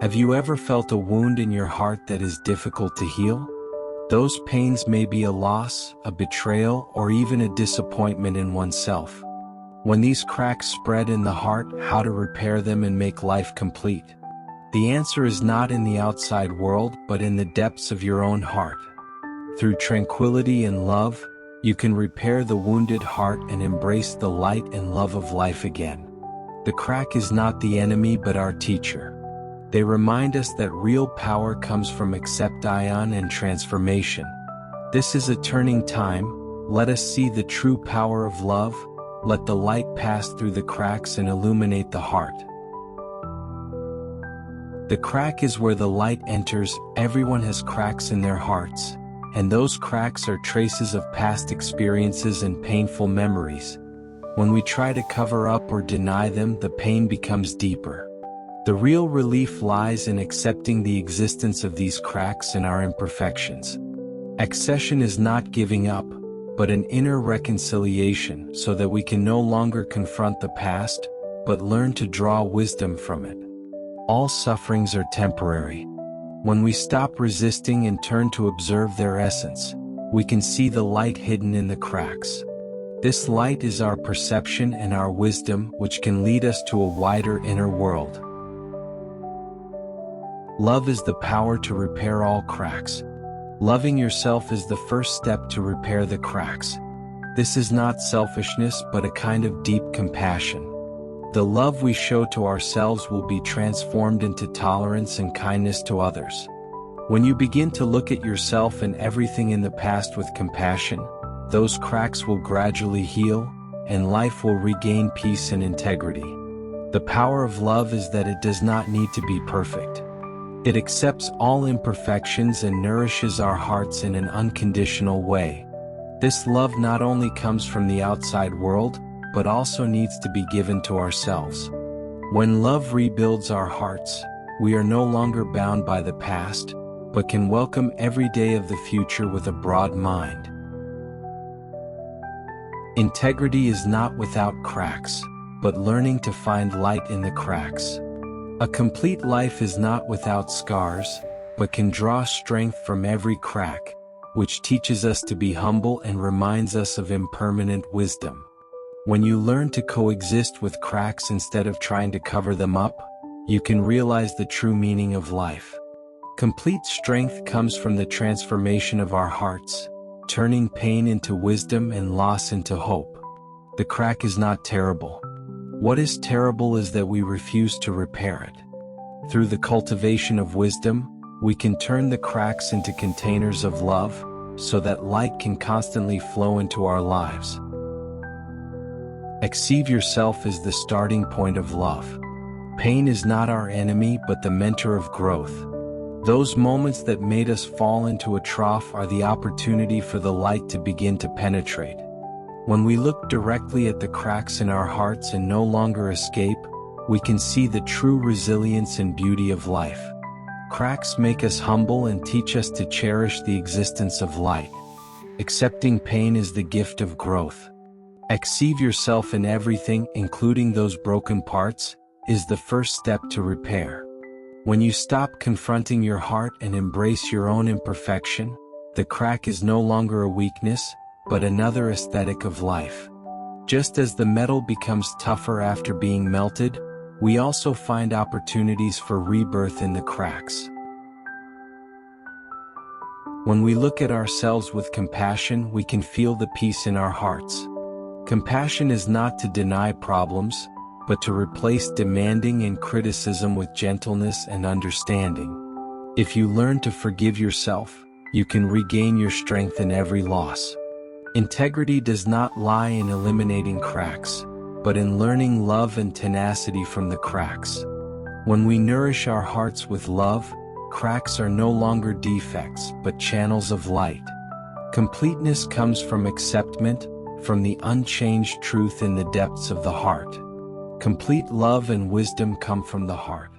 Have you ever felt a wound in your heart that is difficult to heal? Those pains may be a loss, a betrayal, or even a disappointment in oneself. When these cracks spread in the heart, how to repair them and make life complete? The answer is not in the outside world, but in the depths of your own heart. Through tranquility and love, you can repair the wounded heart and embrace the light and love of life again. The crack is not the enemy but our teacher. They remind us that real power comes from acceptation and transformation. This is a turning time. Let us see the true power of love. Let the light pass through the cracks and illuminate the heart. The crack is where the light enters. Everyone has cracks in their hearts, and those cracks are traces of past experiences and painful memories. When we try to cover up or deny them, the pain becomes deeper. The real relief lies in accepting the existence of these cracks and our imperfections. Accession is not giving up, but an inner reconciliation so that we can no longer confront the past, but learn to draw wisdom from it. All sufferings are temporary. When we stop resisting and turn to observe their essence, we can see the light hidden in the cracks. This light is our perception and our wisdom, which can lead us to a wider inner world. Love is the power to repair all cracks. Loving yourself is the first step to repair the cracks. This is not selfishness but a kind of deep compassion. The love we show to ourselves will be transformed into tolerance and kindness to others. When you begin to look at yourself and everything in the past with compassion, those cracks will gradually heal, and life will regain peace and integrity. The power of love is that it does not need to be perfect. It accepts all imperfections and nourishes our hearts in an unconditional way. This love not only comes from the outside world, but also needs to be given to ourselves. When love rebuilds our hearts, we are no longer bound by the past, but can welcome every day of the future with a broad mind. Integrity is not without cracks, but learning to find light in the cracks. A complete life is not without scars, but can draw strength from every crack, which teaches us to be humble and reminds us of impermanent wisdom. When you learn to coexist with cracks instead of trying to cover them up, you can realize the true meaning of life. Complete strength comes from the transformation of our hearts, turning pain into wisdom and loss into hope. The crack is not terrible. What is terrible is that we refuse to repair it. Through the cultivation of wisdom, we can turn the cracks into containers of love, so that light can constantly flow into our lives. Accept yourself is the starting point of love. Pain is not our enemy but the mentor of growth. Those moments that made us fall into a trough are the opportunity for the light to begin to penetrate. When we look directly at the cracks in our hearts and no longer escape, we can see the true resilience and beauty of life. Cracks make us humble and teach us to cherish the existence of light. Accepting pain is the gift of growth. Accept yourself in everything, including those broken parts, is the first step to repair. When you stop confronting your heart and embrace your own imperfection, the crack is no longer a weakness, but another aesthetic of life. Just as the metal becomes tougher after being melted, we also find opportunities for rebirth in the cracks. When we look at ourselves with compassion, we can feel the peace in our hearts. Compassion is not to deny problems, but to replace demanding and criticism with gentleness and understanding. If you learn to forgive yourself, you can regain your strength in every loss. Integrity does not lie in eliminating cracks, but in learning love and tenacity from the cracks. When we nourish our hearts with love, cracks are no longer defects but channels of light. Completeness comes from acceptance, from the unchanged truth in the depths of the heart. Complete love and wisdom come from the heart.